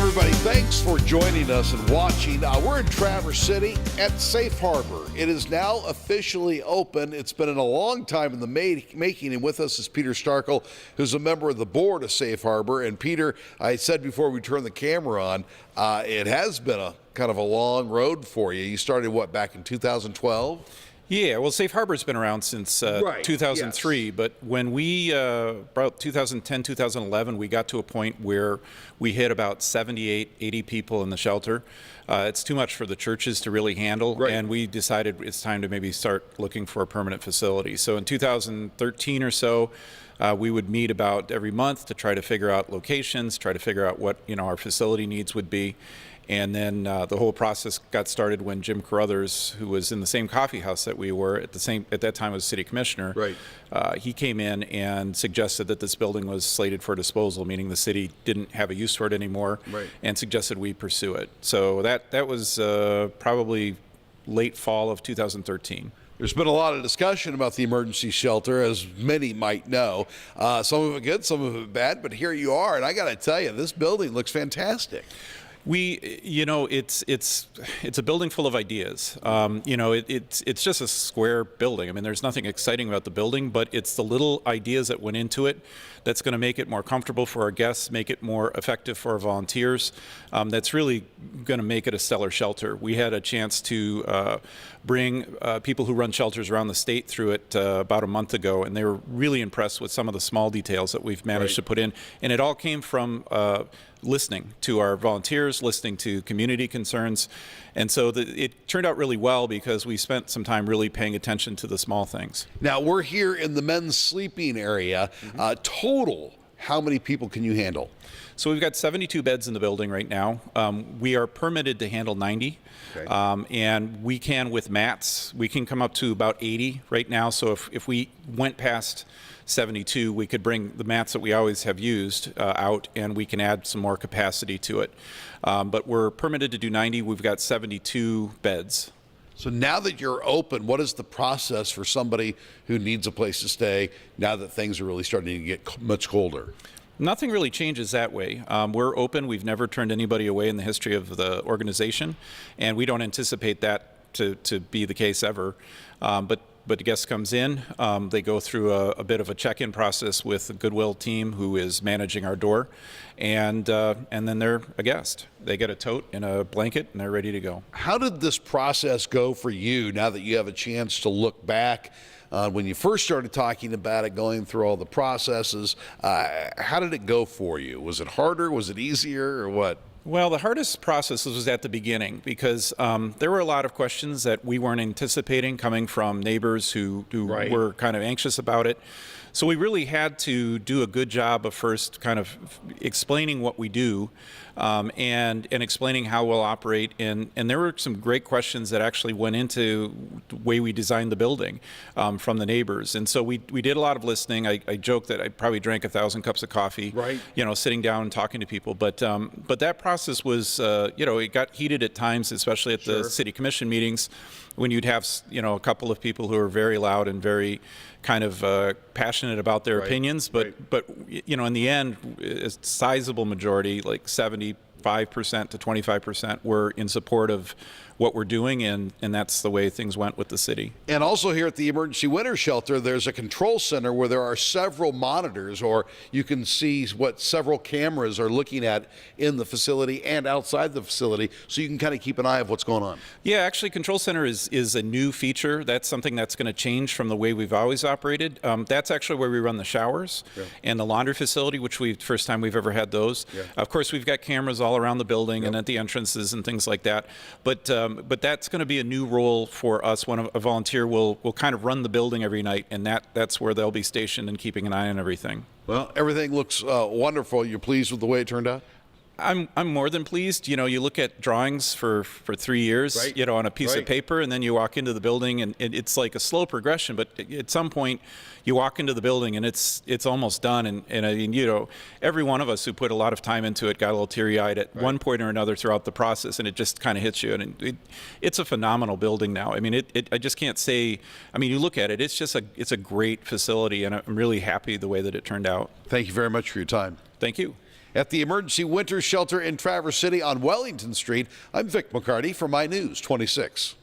everybody. Thanks for joining us and watching. We're in Traverse City at Safe Harbor. It is now officially open. It's been in a long time in the making, and with us is Peter Starkle, who's a member of the board of Safe Harbor. And Peter, I said before we turned the camera on, it has been a kind of a long road for you. You started, back in 2012? Yeah, well, Safe Harbor's been around since 2003, yes. But when we, about 2010, 2011, we got to a point where we hit about 78, 80 people in the shelter. It's too much for the churches to really handle, and we decided it's time to maybe start looking for a permanent facility. So in 2013 or so, we would meet about every month to try to figure out locations, try to figure out what our facility needs would be. And then the whole process got started when Jim Carruthers, who was in the same coffee house that we were at that time was city commissioner, he came in and suggested that this building was slated for disposal, meaning the city didn't have a use for it anymore, and suggested we pursue it. So that was probably late fall of 2013. There's been a lot of discussion about the emergency shelter, as many might know. Some of it good, some of it bad, but here you are, and I got to tell you, this building looks fantastic. It's a building full of ideas. It's just a square building. I mean, there's nothing exciting about the building, but it's the little ideas that went into it that's going to make it more comfortable for our guests, make it more effective for our volunteers. That's really going to make it a stellar shelter. We had a chance to bring people who run shelters around the state through it about a month ago, and they were really impressed with some of the small details that we've managed to put in. And it all came from listening to our volunteers, listening to community concerns. And so it turned out really well because we spent some time really paying attention to the small things. Now, we're here in the men's sleeping area. Total, how many people can you handle? So we've got 72 beds in the building right now. We are permitted to handle 90. And we can, with mats, we can come up to about 80 right now. So if we went past 72, we could bring the mats that we always have used out, and we can add some more capacity to it. But we're permitted to do 90. We've got 72 beds. So now that you're open, what is the process for somebody who needs a place to stay now that things are really starting to get much colder? Nothing really changes that way. We're open. We've never turned anybody away in the history of the organization, and we don't anticipate that to be the case ever. But the guest comes in, they go through a bit of a check-in process with the Goodwill team who is managing our door, and then they're a guest. They get a tote and a blanket, and they're ready to go. How did this process go for you now that you have a chance to look back when you first started talking about it, going through all the processes? How did it go for you? Was it harder? Was it easier, or what? Well, the hardest process was at the beginning because there were a lot of questions that we weren't anticipating coming from neighbors who were kind of anxious about it. So we really had to do a good job of first kind of explaining what we do and explaining how we'll operate. And there were some great questions that actually went into the way we designed the building from the neighbors. And so we did a lot of listening. I joke that I probably drank 1,000 cups of coffee, sitting down and talking to people. But that process was, it got heated at times, especially at the city commission meetings, when you'd have, a couple of people who are very loud and very kind of passionate about their opinions. But in the end, a sizable majority, like 75% to 25%, were in support of what we're doing, and that's the way things went with the city. And also here at the Emergency Winter Shelter, there's a control center where there are several monitors, or you can see what several cameras are looking at in the facility and outside the facility, so you can kind of keep an eye of what's going on. Yeah, actually, Control Center is a new feature. That's something that's going to change from the way we've always operated. That's actually where we run the showers and the laundry facility, which first time we've ever had those. Of course, we've got cameras all around the building and at the entrances and things like that. But that's going to be a new role for us when a volunteer will kind of run the building every night, and that's where they'll be stationed and keeping an eye on everything. Well, everything looks wonderful. You're pleased with the way it turned out? I'm more than pleased. You look at drawings for 3 years, on a piece of paper, and then you walk into the building, and it's like a slow progression. But at some point, you walk into the building, and it's almost done. And I mean, every one of us who put a lot of time into it got a little teary-eyed at one point or another throughout the process, and it just kind of hits you. And it's a phenomenal building now. I mean, I just can't say. I mean, you look at it, it's a great facility, and I'm really happy the way that it turned out. Thank you very much for your time. Thank you. at the emergency winter shelter in Traverse City on Wellington Street. I'm Vic McCarty for My News 26.